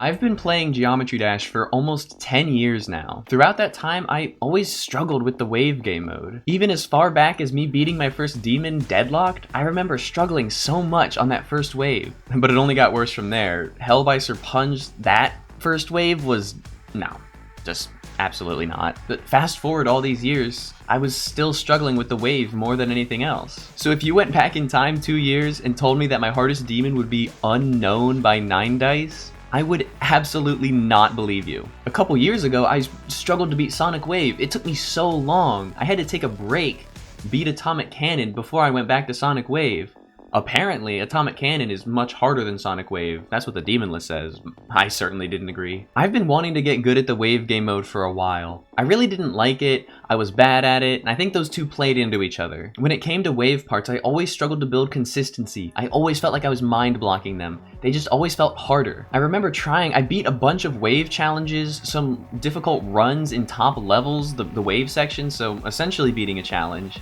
I've been playing Geometry Dash for almost 10 years now. Throughout that time, I always struggled with the wave game mode. Even as far back as me beating my first demon deadlocked, I remember struggling so much on that first wave. But it only got worse from there. Hellbeiser Punch, that first wave was... no, just absolutely not. But fast forward all these years, I was still struggling with the wave more than anything else. So if you went back in time 2 years and told me that my hardest demon would be unknown by 9 dice, I would absolutely not believe you. A couple years ago, I struggled to beat Sonic Wave. It took me so long. I had to take a break, beat Atomic Cannon before I went back to Sonic Wave. Apparently, Atomic Cannon is much harder than Sonic Wave. That's what the demon list says. I certainly didn't agree. I've been wanting to get good at the wave game mode for a while. I really didn't like it, I was bad at it, and I think those two played into each other. When it came to wave parts, I always struggled to build consistency. I always felt like I was mind blocking them. They just always felt harder. I remember I beat a bunch of wave challenges, some difficult runs in top levels, the wave section, so essentially beating a challenge.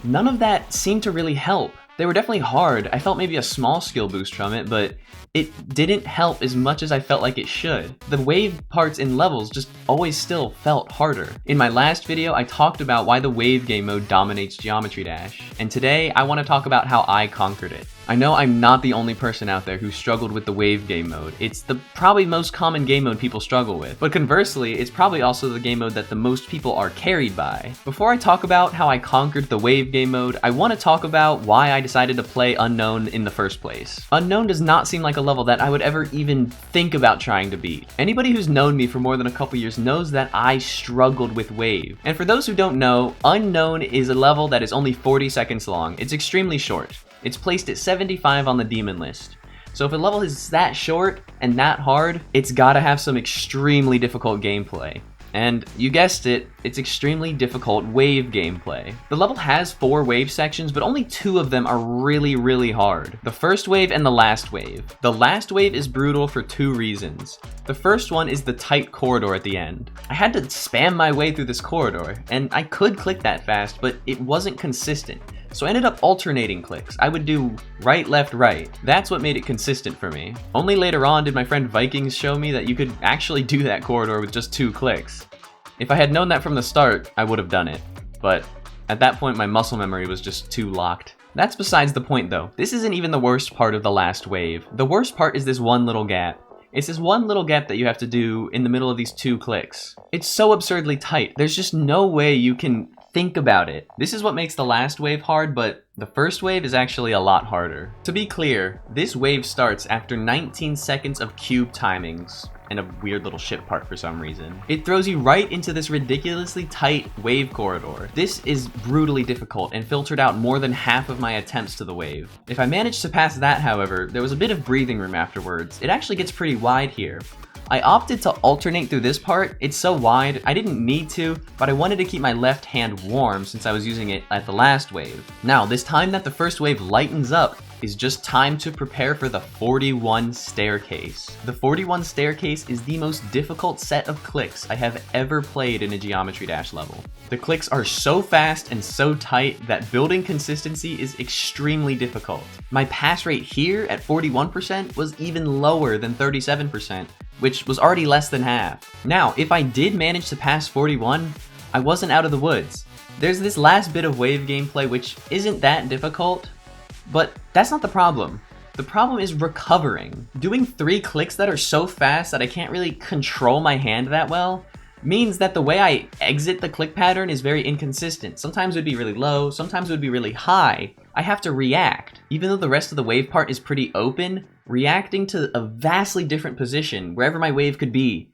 None of that seemed to really help. They were definitely hard. I felt maybe a small skill boost from it, but it didn't help as much as I felt like it should. The wave parts in levels just always still felt harder. In my last video, I talked about why the wave game mode dominates Geometry Dash, and today I want to talk about how I conquered it. I know I'm not the only person out there who struggled with the wave game mode. It's the probably most common game mode people struggle with. But conversely, it's probably also the game mode that the most people are carried by. Before I talk about how I conquered the wave game mode, I want to talk about why I decided to play Unknown in the first place. Unknown does not seem like a level that I would ever even think about trying to beat. Anybody who's known me for more than a couple years knows that I struggled with wave. And for those who don't know, Unknown is a level that is only 40 seconds long. It's extremely short. It's placed at 75 on the demon list. So if a level is that short and that hard, it's gotta have some extremely difficult gameplay. And you guessed it, it's extremely difficult wave gameplay. The level has 4 wave sections, but only 2 of them are really hard. The first wave and the last wave. The last wave is brutal for 2 reasons. The first one is the tight corridor at the end. I had to spam my way through this corridor, and I could click that fast, but it wasn't consistent. So I ended up alternating clicks. I would do right, left, right. That's what made it consistent for me. Only later on did my friend Vikings show me that you could actually do that corridor with just 2 clicks. If I had known that from the start, I would have done it. But at that point, my muscle memory was just too locked. That's besides the point though. This isn't even the worst part of the last wave. The worst part is this one little gap. It's this one little gap that you have to do in the middle of these 2 clicks. It's so absurdly tight. There's just no way you can think about it. This is what makes the last wave hard, but the first wave is actually a lot harder. To be clear, this wave starts after 19 seconds of cube timings and a weird little ship part for some reason. It throws you right into this ridiculously tight wave corridor. This is brutally difficult and filtered out more than half of my attempts to the wave. If I managed to pass that, however, there was a bit of breathing room afterwards. It actually gets pretty wide here. I opted to alternate through this part. It's so wide, I didn't need to, but I wanted to keep my left hand warm since I was using it at the last wave. Now, this time that the first wave lightens up is just time to prepare for the 41 staircase. The 41 staircase is the most difficult set of clicks I have ever played in a Geometry Dash level. The clicks are so fast and so tight that building consistency is extremely difficult. My pass rate here at 41% was even lower than 37%, which was already less than half. Now, if I did manage to pass 41, I wasn't out of the woods. There's this last bit of wave gameplay which isn't that difficult, but that's not the problem. The problem is recovering. Doing 3 clicks that are so fast that I can't really control my hand that well means that the way I exit the click pattern is very inconsistent. Sometimes it would be really low, sometimes it would be really high. I have to react. Even though the rest of the wave part is pretty open, reacting to a vastly different position, wherever my wave could be,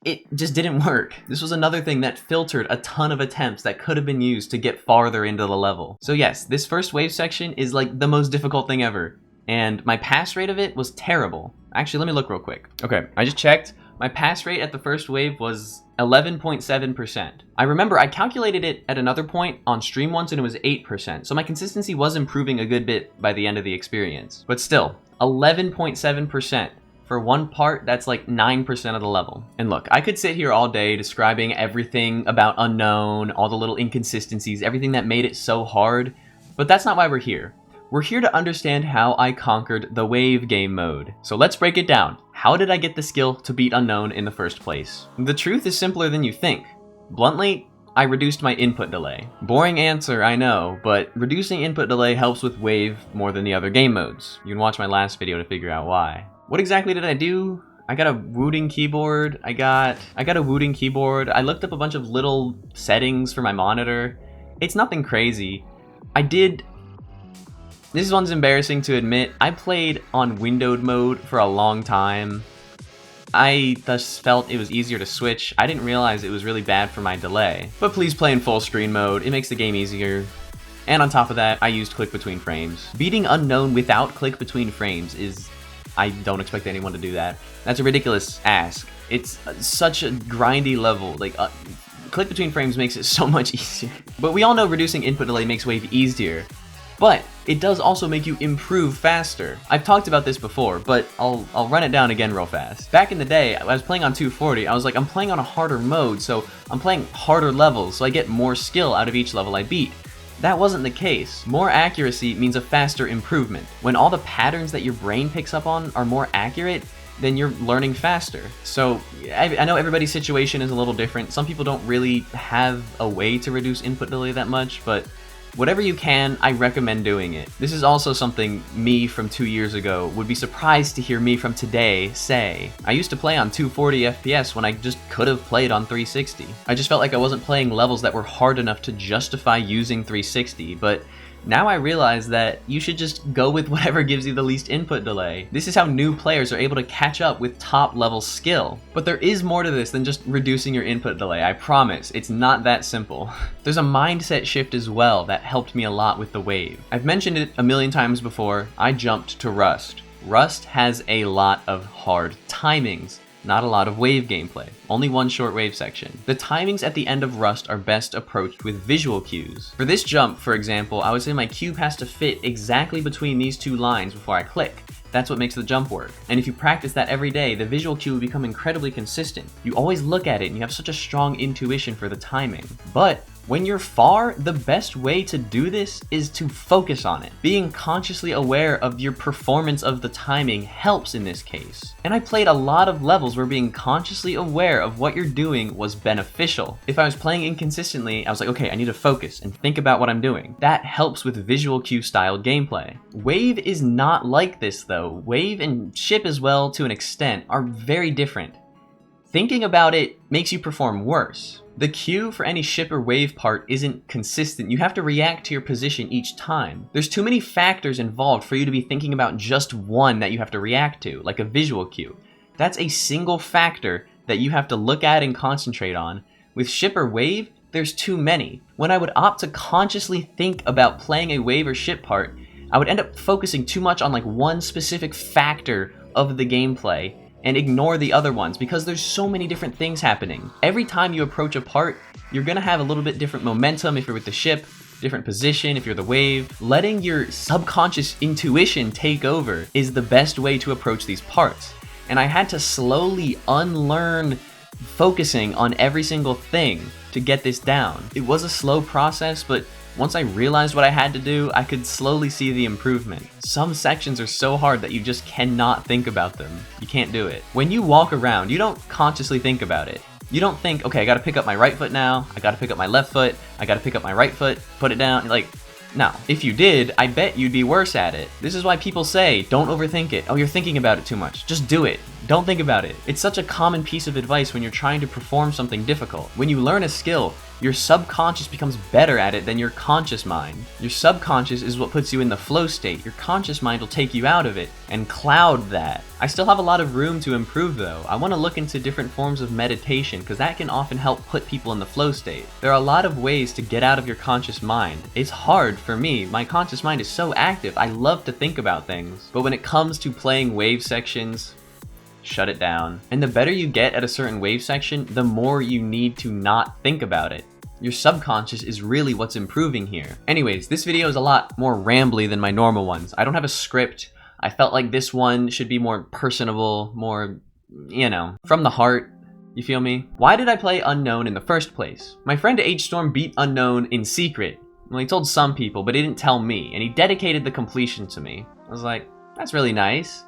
it just didn't work. This was another thing that filtered a ton of attempts that could have been used to get farther into the level. So yes, this first wave section is like the most difficult thing ever, and my pass rate of it was terrible. Actually, let me look real quick. Okay, I just checked. My pass rate at the first wave was 11.7%. I remember I calculated it at another point on stream once and it was 8%, so my consistency was improving a good bit by the end of the experience. But still, 11.7%. For one part, that's like 9% of the level. And look, I could sit here all day describing everything about Unknown, all the little inconsistencies, everything that made it so hard, but that's not why we're here. We're here to understand how I conquered the wave game mode. So let's break it down. How did I get the skill to beat Unknown in the first place? The truth is simpler than you think. Bluntly, I reduced my input delay. Boring answer, I know, but reducing input delay helps with Wave more than the other game modes. You can watch my last video to figure out why. What exactly did I do? I got a wooting keyboard. I got a wooting keyboard. I looked up a bunch of little settings for my monitor. It's nothing crazy. This one's embarrassing to admit. I played on windowed mode for a long time. I thus felt it was easier to switch. I didn't realize it was really bad for my delay. But please play in full screen mode. It makes the game easier. And on top of that, I used click between frames. Beating Unknown without click between frames is... I don't expect anyone to do that. That's a ridiculous ask. It's such a grindy level. Like, click between frames makes it so much easier. But we all know reducing input delay makes Wave easier. But it does also make you improve faster. I've talked about this before, but I'll run it down again real fast. Back in the day, I was playing on 240, I was like, I'm playing on a harder mode, so I'm playing harder levels, so I get more skill out of each level I beat. That wasn't the case. More accuracy means a faster improvement. When all the patterns that your brain picks up on are more accurate, then you're learning faster. So I know everybody's situation is a little different. Some people don't really have a way to reduce input delay that much, but whatever you can, I recommend doing it. This is also something me from 2 years ago would be surprised to hear me from today say. I used to play on 240 FPS when I just could have played on 360. I just felt like I wasn't playing levels that were hard enough to justify using 360, but now I realize that you should just go with whatever gives you the least input delay. This is how new players are able to catch up with top level skill. But there is more to this than just reducing your input delay, I promise. It's not that simple. There's a mindset shift as well that helped me a lot with the Wave. I've mentioned it a million times before, I jumped to Rust. Rust has a lot of hard timings. Not a lot of Wave gameplay, only one short Wave section. The timings at the end of Rust are best approached with visual cues. For this jump, for example, I would say my cube has to fit exactly between these two lines before I click. That's what makes the jump work. And if you practice that every day, the visual cue will become incredibly consistent. You always look at it and you have such a strong intuition for the timing. But when you're far, the best way to do this is to focus on it. Being consciously aware of your performance of the timing helps in this case. And I played a lot of levels where being consciously aware of what you're doing was beneficial. If I was playing inconsistently, I was like, okay, I need to focus and think about what I'm doing. That helps with visual cue style gameplay. Wave is not like this though. Wave and Ship as well, to an extent, are very different. Thinking about it makes you perform worse. The cue for any Ship or Wave part isn't consistent. You have to react to your position each time. There's too many factors involved for you to be thinking about just one that you have to react to, like a visual cue. That's a single factor that you have to look at and concentrate on. With Ship or Wave, there's too many. When I would opt to consciously think about playing a Wave or Ship part, I would end up focusing too much on like one specific factor of the gameplay and ignore the other ones because there's so many different things happening. Every time you approach a part, you're gonna have a little bit different momentum if you're with the Ship, different position if you're the Wave. Letting your subconscious intuition take over is the best way to approach these parts. And I had to slowly unlearn focusing on every single thing to get this down. It was a slow process, but once I realized what I had to do, I could slowly see the improvement. Some sections are so hard that you just cannot think about them. You can't do it. When you walk around, you don't consciously think about it. You don't think, okay, I gotta pick up my right foot now, I gotta pick up my left foot, I gotta pick up my right foot, put it down, like, no. If you did, I bet you'd be worse at it. This is why people say, don't overthink it. Oh, you're thinking about it too much. Just do it. Don't think about it. It's such a common piece of advice when you're trying to perform something difficult. When you learn a skill, your subconscious becomes better at it than your conscious mind. Your subconscious is what puts you in the flow state. Your conscious mind will take you out of it and cloud that. I still have a lot of room to improve though. I want to look into different forms of meditation because that can often help put people in the flow state. There are a lot of ways to get out of your conscious mind. It's hard for me. My conscious mind is so active. I love to think about things. But when it comes to playing Wave sections, shut it down. And the better you get at a certain Wave section, the more you need to not think about it. Your subconscious is really what's improving here. Anyways, this video is a lot more rambly than my normal ones. I don't have a script. I felt like this one should be more personable, more, you know, from the heart. You feel me? Why did I play Unknown in the first place? My friend H-Storm beat Unknown in secret. Well, he told some people, but he didn't tell me, and he dedicated the completion to me. I was like, that's really nice.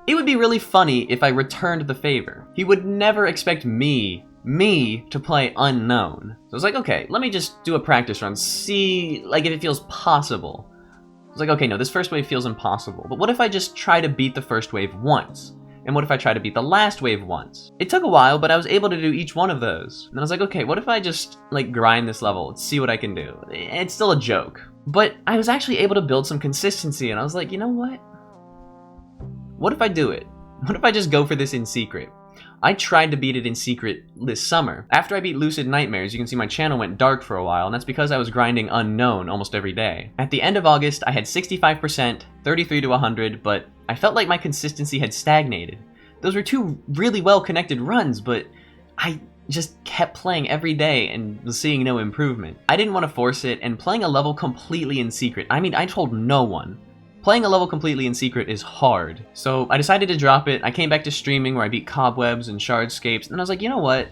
It would be really funny if I returned the favor. He would never expect me to play unknown. So I was like, okay, let me just do a practice run, see like if it feels possible. I was like, okay, no, this first wave feels impossible, but what if I just try to beat the first wave once? And what if I try to beat the last wave once? It took a while, but I was able to do each one of those. And I was like, okay, what if I just like grind this level, see what I can do? It's still a joke. But I was actually able to build some consistency, and I was like, you know what? What if I do it? What if I just go for this in secret? I tried to beat it in secret this summer. After I beat Lucid Nightmares, you can see my channel went dark for a while, and that's because I was grinding unknown almost every day. At the end of August, I had 65%, 33 to 100, but I felt like my consistency had stagnated. Those were two really well-connected runs, but I just kept playing every day and was seeing no improvement. I didn't want to force it, and playing a level completely in secret, I mean, I told no one. Playing a level completely in secret is hard, so I decided to drop it. I came back to streaming where I beat Cobwebs and Shardscapes, and I was like, you know what?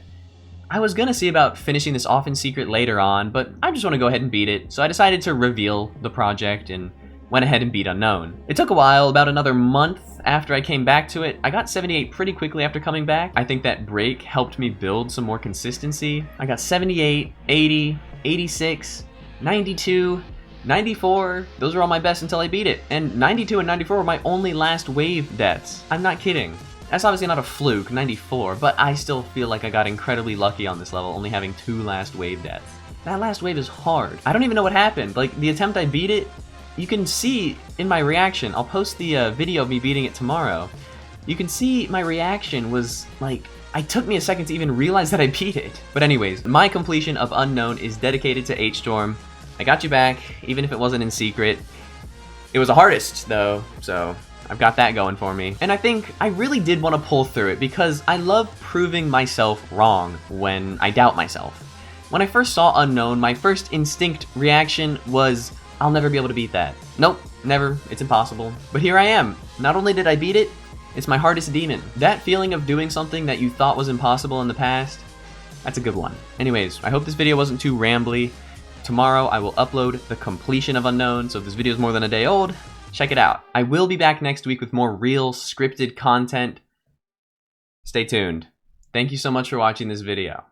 I was gonna see about finishing this off in secret later on, but I just want to go ahead and beat it, so I decided to reveal the project and went ahead and beat Unknown. It took a while, about another month after I came back to it. I got 78 pretty quickly after coming back. I think that break helped me build some more consistency. I got 78, 80, 86, 92, 94, those were all my best until I beat it. And 92 and 94 were my only last wave deaths. I'm not kidding. That's obviously not a fluke, 94, but I still feel like I got incredibly lucky on this level, only having 2 last wave deaths. That last wave is hard. I don't even know what happened. Like, the attempt I beat it, you can see in my reaction, I'll post the video of me beating it tomorrow. You can see my reaction was like, it took me a second to even realize that I beat it. But anyways, my completion of Unknown is dedicated to H-Storm. I got you back, even if it wasn't in secret. It was the hardest, though, so I've got that going for me. And I think I really did want to pull through it because I love proving myself wrong when I doubt myself. When I first saw Unknown, my first instinct reaction was, I'll never be able to beat that. Nope, never, it's impossible. But here I am. Not only did I beat it, it's my hardest demon. That feeling of doing something that you thought was impossible in the past, that's a good one. Anyways, I hope this video wasn't too rambly. Tomorrow I will upload the completion of Unknown, so if this video is more than a day old, check it out. I will be back next week with more real scripted content. Stay tuned. Thank you so much for watching this video.